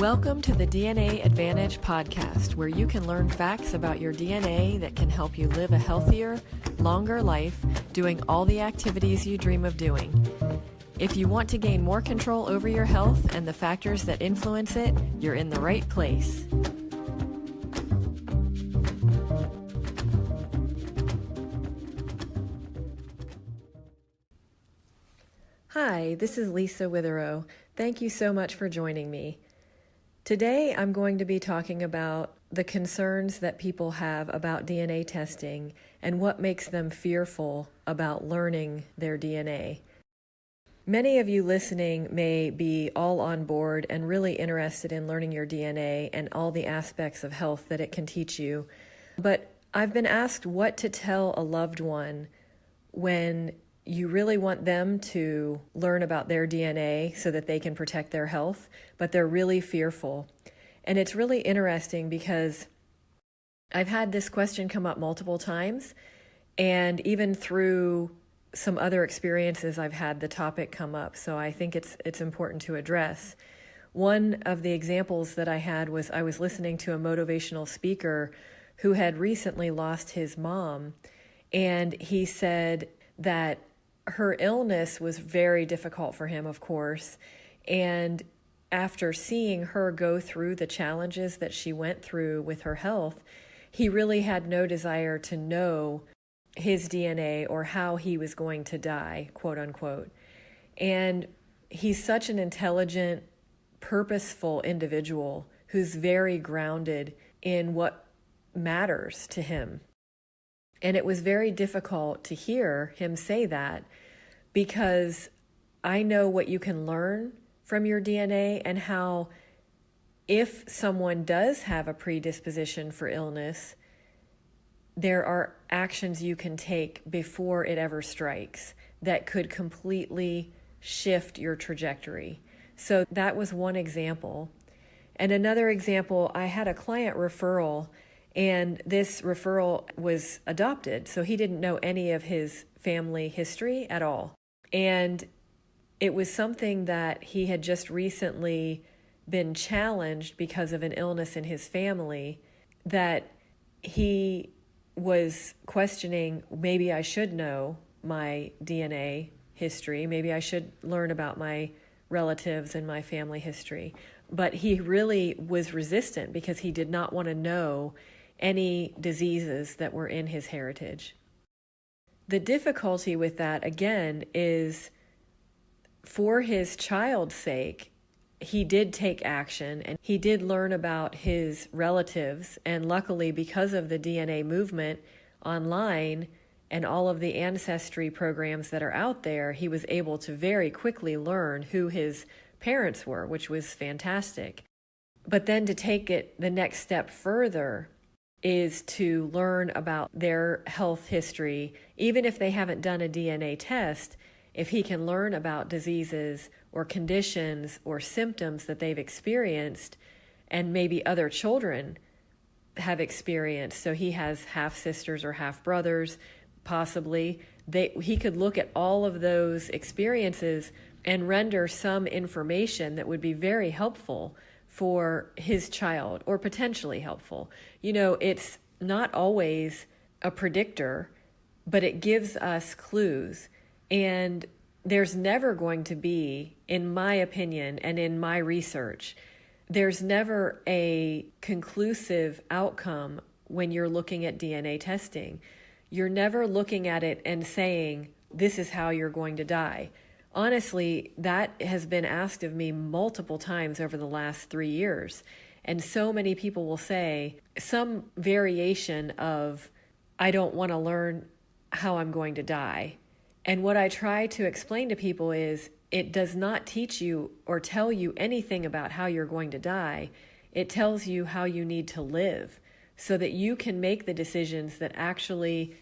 Welcome to the DNA Advantage podcast, where you can learn facts about your DNA that can help you live a healthier, longer life, doing all the activities you dream of doing. If you want to gain more control over your health and the factors that influence it, you're in the right place. Hi, this is Lisa Witherow. Thank you so much for joining me. Today, I'm going to be talking about the concerns that people have about DNA testing and what makes them fearful about learning their DNA. Many of you listening may be all on board and really interested in learning your DNA and all the aspects of health that it can teach you. But I've been asked what to tell a loved one when you really want them to learn about their DNA so that they can protect their health, but they're really fearful. And it's really interesting because I've had this question come up multiple times, and even through some other experiences, I've had the topic come up. So I think it's important to address. One of the examples that I had was I was listening to a motivational speaker who had recently lost his mom, and he said that her illness was very difficult for him, of course, and after seeing her go through the challenges that she went through with her health, he really had no desire to know his DNA or how he was going to die, quote unquote. And he's such an intelligent, purposeful individual who's very grounded in what matters to him. And it was very difficult to hear him say that, because I know what you can learn from your DNA and how if someone does have a predisposition for illness, there are actions you can take before it ever strikes that could completely shift your trajectory. So that was one example. And another example, I had a client referral, and this referral was adopted. So he didn't know any of his family history at all. And it was something that he had just recently been challenged because of an illness in his family, that he was questioning, maybe I should know my DNA history. Maybe I should learn about my relatives and my family history. But he really was resistant because he did not want to know any diseases that were in his heritage. The difficulty with that, again, is for his child's sake, he did take action and he did learn about his relatives. And luckily, because of the DNA movement online and all of the ancestry programs that are out there, he was able to very quickly learn who his parents were, which was fantastic. But then to take it the next step further is to learn about their health history, even if they haven't done a DNA test. If he can learn about diseases or conditions or symptoms that they've experienced and maybe other children have experienced, so he has half sisters or half brothers, possibly, he could look at all of those experiences and render some information that would be very helpful for his child, or potentially helpful. You know, it's not always a predictor, but it gives us clues. And there's never going to be, in my opinion and in my research, there's never a conclusive outcome when you're looking at DNA testing. You're never looking at it and saying, this is how you're going to die. Honestly, that has been asked of me multiple times over the last 3 years. And so many people will say some variation of, I don't want to learn how I'm going to die. And what I try to explain to people is, it does not teach you or tell you anything about how you're going to die. It tells you how you need to live so that you can make the decisions that actually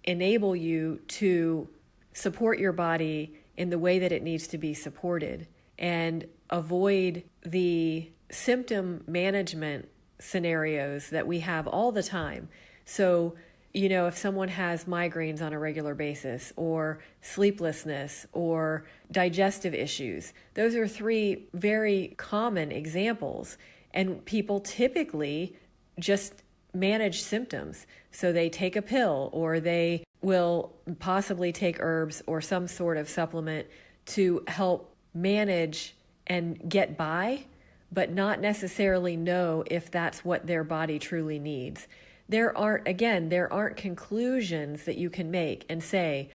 enable you to support your body in the way that it needs to be supported and avoid the symptom management scenarios that we have all the time. So if someone has migraines on a regular basis, or sleeplessness, or digestive issues. Those are three very common examples. And people typically just manage symptoms. So they take a pill, or they will possibly take herbs or some sort of supplement to help manage and get by, but not necessarily know if that's what their body truly needs. There aren't conclusions that you can make and say,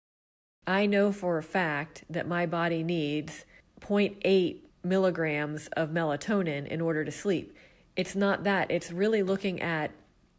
I know for a fact that my body needs zero point 0.8 milligrams of melatonin in order to sleep. It's not that. It's really looking at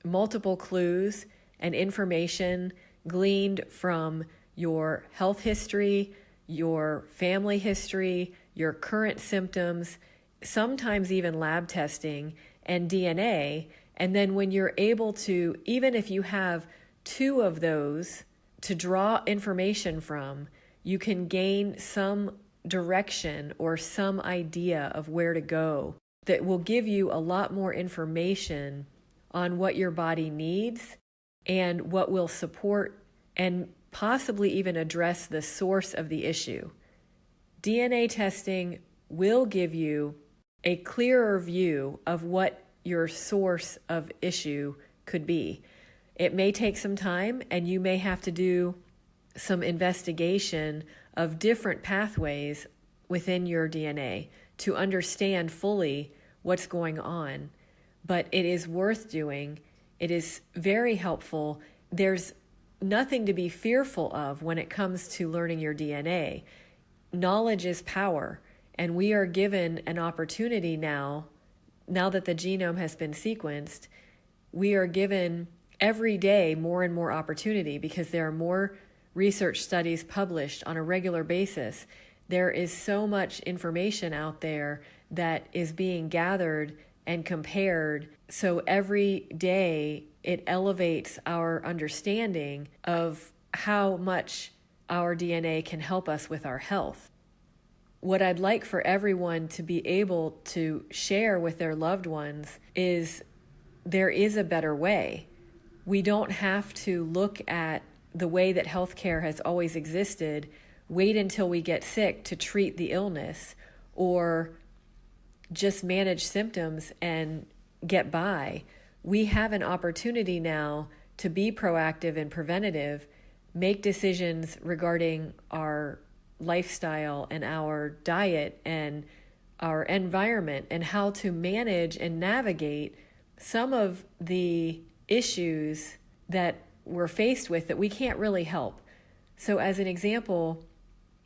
multiple clues and information gleaned from your health history, your family history, your current symptoms, sometimes even lab testing and DNA. And then when you're able to, even if you have two of those to draw information from, you can gain some direction or some idea of where to go that will give you a lot more information on what your body needs and what will support and possibly even address the source of the issue. DNA testing will give you a clearer view of what your source of issue could be. It may take some time, and you may have to do some investigation of different pathways within your DNA to understand fully what's going on. But it is worth doing. It is very helpful. There's nothing to be fearful of when it comes to learning your DNA. Knowledge is power, and we are given an opportunity now that the genome has been sequenced. We are given every day more and more opportunity because there are more research studies published on a regular basis. There is so much information out there that is being gathered and compared. So every day it elevates our understanding of how much our DNA can help us with our health. What I'd like for everyone to be able to share with their loved ones is there is a better way. We don't have to look at the way that healthcare has always existed, wait until we get sick to treat the illness, or just manage symptoms and get by. We have an opportunity now to be proactive and preventative, make decisions regarding our lifestyle and our diet and our environment and how to manage and navigate some of the issues that we're faced with that we can't really help. So as an example,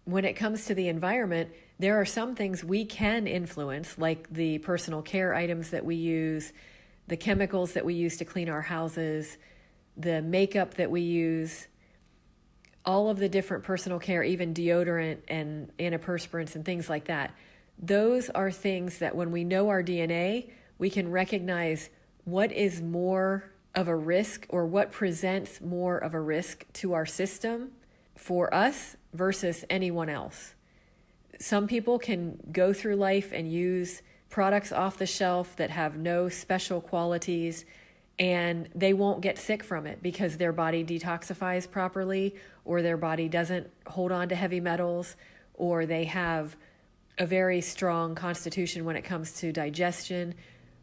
when it comes to the environment, there are some things we can influence, like the personal care items that we use, the chemicals that we use to clean our houses, the makeup that we use, all of the different personal care, even deodorant and antiperspirants and things like that. Those are things that when we know our DNA, we can recognize what is more of a risk or what presents more of a risk to our system for us versus anyone else. Some people can go through life and use products off the shelf that have no special qualities, and they won't get sick from it because their body detoxifies properly, or their body doesn't hold on to heavy metals, or they have a very strong constitution when it comes to digestion.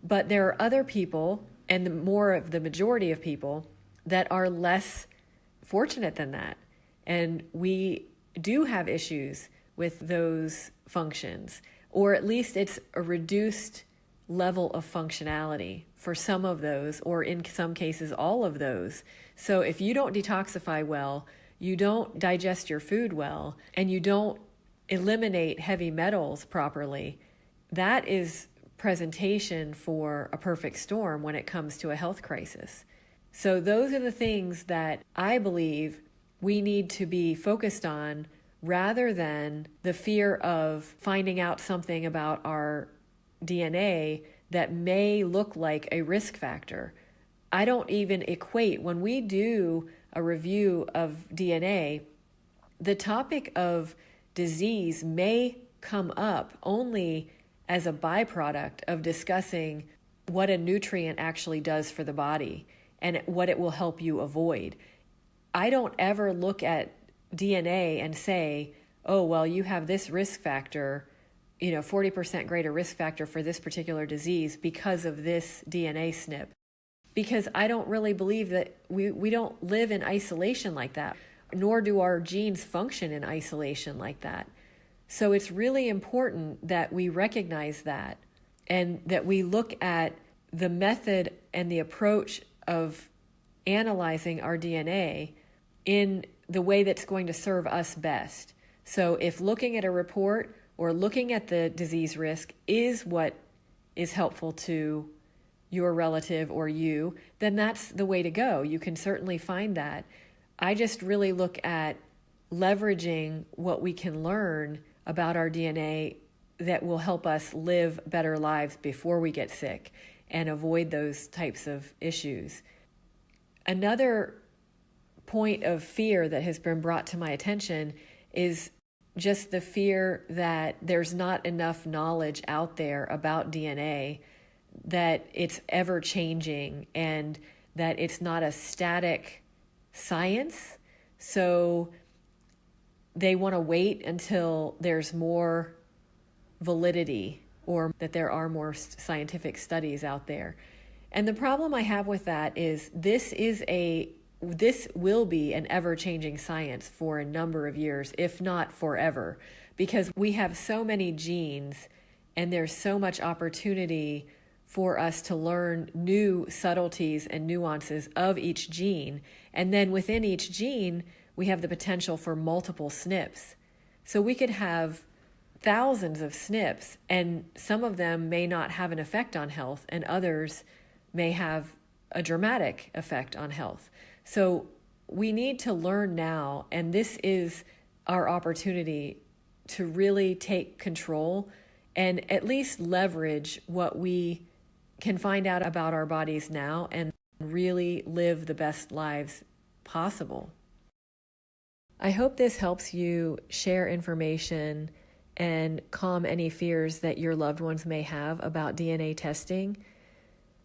But there are other people, and the majority of people, that are less fortunate than that. And we do have issues with those functions, or at least it's a reduced level of functionality for some of those, or in some cases, all of those. So if you don't detoxify well, you don't digest your food well, and you don't eliminate heavy metals properly, that is presentation for a perfect storm when it comes to a health crisis. So those are the things that I believe we need to be focused on, rather than the fear of finding out something about our DNA that may look like a risk factor. I don't even equate, when we do a review of DNA, the topic of disease may come up only as a byproduct of discussing what a nutrient actually does for the body and what it will help you avoid. I don't ever look at DNA and say, oh, well, you have this risk factor, 40% greater risk factor for this particular disease because of this DNA SNP. Because I don't really believe that we don't live in isolation like that, nor do our genes function in isolation like that. So it's really important that we recognize that, and that we look at the method and the approach of analyzing our DNA in the way that's going to serve us best. So if looking at a report or looking at the disease risk is what is helpful to your relative or you, then that's the way to go. You can certainly find that. I just really look at leveraging what we can learn about our DNA that will help us live better lives before we get sick and avoid those types of issues. Another point of fear that has been brought to my attention is just the fear that there's not enough knowledge out there about DNA, that it's ever changing, and that it's not a static science. So they want to wait until there's more validity, or that there are more scientific studies out there. And the problem I have with that is this will be an ever-changing science for a number of years, if not forever, because we have so many genes and there's so much opportunity for us to learn new subtleties and nuances of each gene. And then within each gene, we have the potential for multiple SNPs. So we could have thousands of SNPs, and some of them may not have an effect on health, and others may have a dramatic effect on health. So we need to learn now, and this is our opportunity to really take control and at least leverage what we can find out about our bodies now and really live the best lives possible. I hope this helps you share information and calm any fears that your loved ones may have about DNA testing.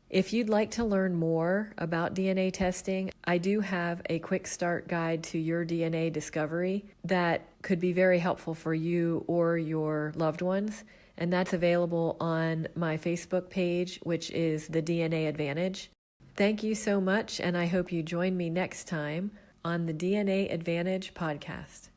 If you'd like to learn more about DNA testing, I do have a quick start guide to your DNA discovery that could be very helpful for you or your loved ones. And that's available on my Facebook page, which is The DNA Advantage. Thank you so much, and I hope you join me next time on the DNA Advantage podcast.